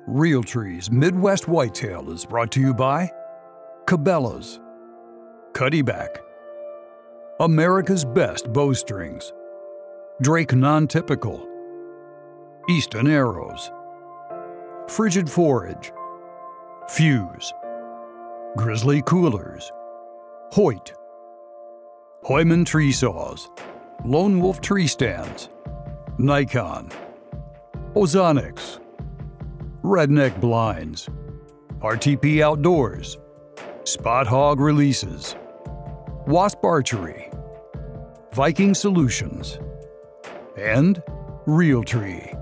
Realtree's Midwest Whitetail is brought to you by Cabela's, Cuddyback, America's Best Bowstrings, Drake Non-Typical, Easton Arrows, Frigid Forage, Fuse, Grizzly Coolers, Hoyt, Hoyman Tree Saws, Lone Wolf Tree Stands, Nikon, Ozonics, Redneck Blinds, RTP Outdoors, Spot Hog Releases, Wasp Archery, Viking Solutions, and Realtree.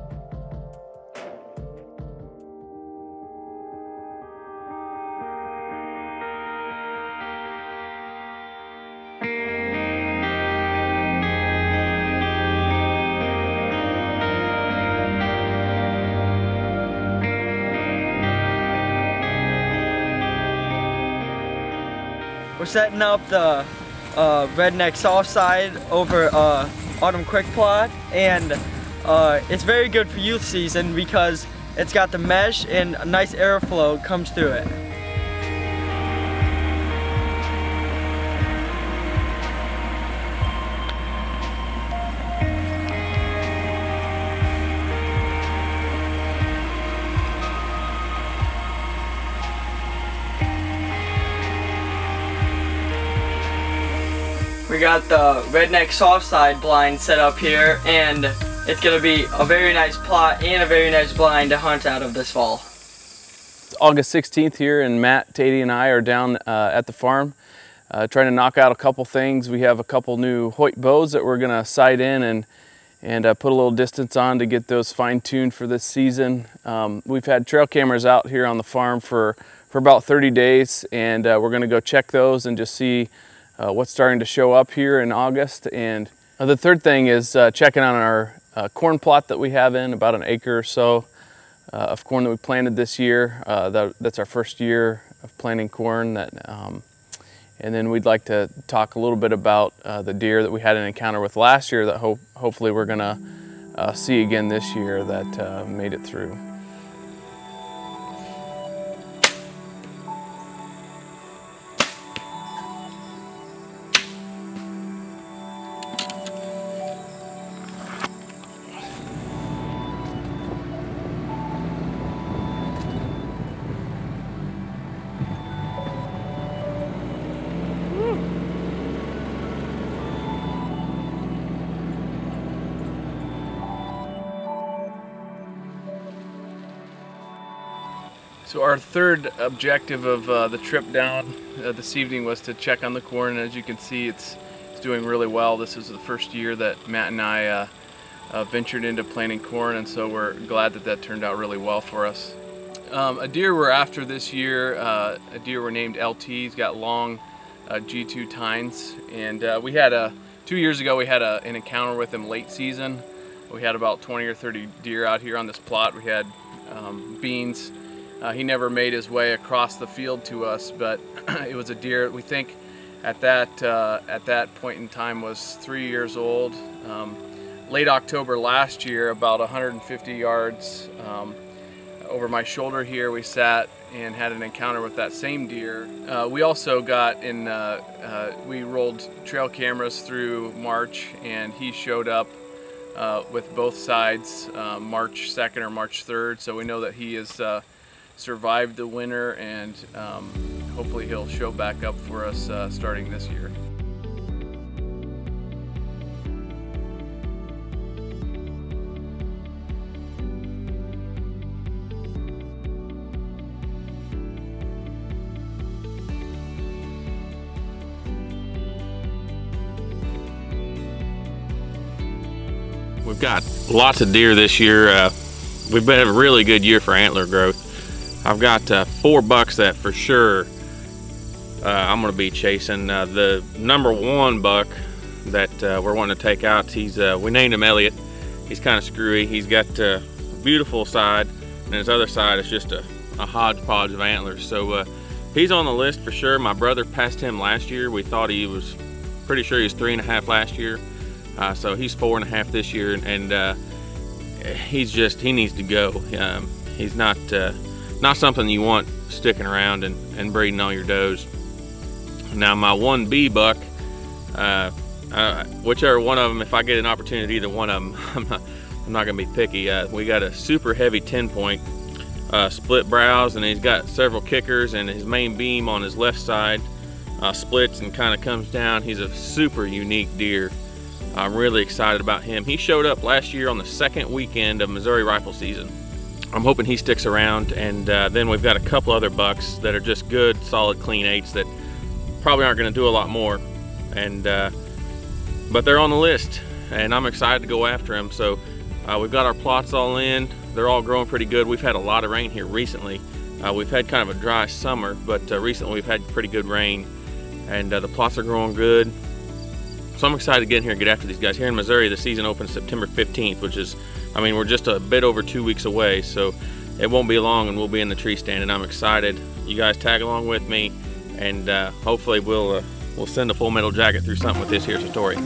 We're setting up the Redneck Soft Side over Autumn Quick Plot, and it's very good for youth season because it's got the mesh and a nice airflow comes through it. We got the Redneck Soft Side blind set up here, and it's going to be a very nice plot and a very nice blind to hunt out of this fall. It's August 16th here, and Matt Thede and I are down at the farm trying to knock out a couple things. We have a couple new Hoyt bows that we're going to sight in and put a little distance on to get those fine-tuned for this season. We've had trail cameras out here on the farm for about 30 days, and we're going to go check those and just see what's starting to show up here in August. And the third thing is checking on our corn plot that we have in, about an acre or so of corn that we planted this year. That's our first year of planting corn. And then we'd like to talk a little bit about the deer that we had an encounter with last year that hopefully we're gonna see again this year that made it through. So our third objective of the trip down this evening was to check on the corn, and as you can see, it's doing really well. This is the first year that Matt and I ventured into planting corn, and so we're glad that that turned out really well for us. A deer we're after this year, a deer we're named LT. He's got long G2 tines, and we had 2 years ago we had an encounter with him late season. We had about 20 or 30 deer out here on this plot. We had beans. He never made his way across the field to us, but it was a deer we think at that point in time was 3 years old. Late October last year, about 150 yards over my shoulder here, we sat and had an encounter with that same deer. We also got in, we rolled trail cameras through March, and he showed up with both sides March 2nd or March 3rd, so we know that he is survived the winter, and hopefully he'll show back up for us starting this year. We've got lots of deer this year. We've had a really good year for antler growth. I've got 4 bucks that for sure I'm going to be chasing. The number 1 buck that we're wanting to take out, we named him Elliot. He's kind of screwy. He's got a beautiful side, and his other side is just a hodgepodge of antlers. So he's on the list for sure. My brother passed him last year. We thought he was pretty sure he was 3.5 last year. So he's 4.5 this year, and he needs to go. He's not something you want sticking around and breeding all your does. Now my 1B buck, whichever one of them, if I get an opportunity, either one of them, I'm not gonna be picky. We got a super heavy 10-point split brows, and he's got several kickers, and his main beam on his left side splits and kind of comes down. He's a super unique deer. I'm really excited about him. He showed up last year on the second weekend of Missouri rifle season. I'm hoping he sticks around, and then we've got a couple other bucks that are just good, solid, clean 8s that probably aren't going to do a lot more, and but they're on the list, and I'm excited to go after them. So we've got our plots all in. They're all growing pretty good. We've had a lot of rain here recently. We've had kind of a dry summer, but recently we've had pretty good rain, and the plots are growing good. So I'm excited to get in here and get after these guys. Here in Missouri, the season opens September 15th, which is, I mean, we're just a bit over 2 weeks away, so it won't be long and we'll be in the tree stand, and I'm excited. You guys tag along with me, and hopefully we'll send a full metal jacket through something with this here story.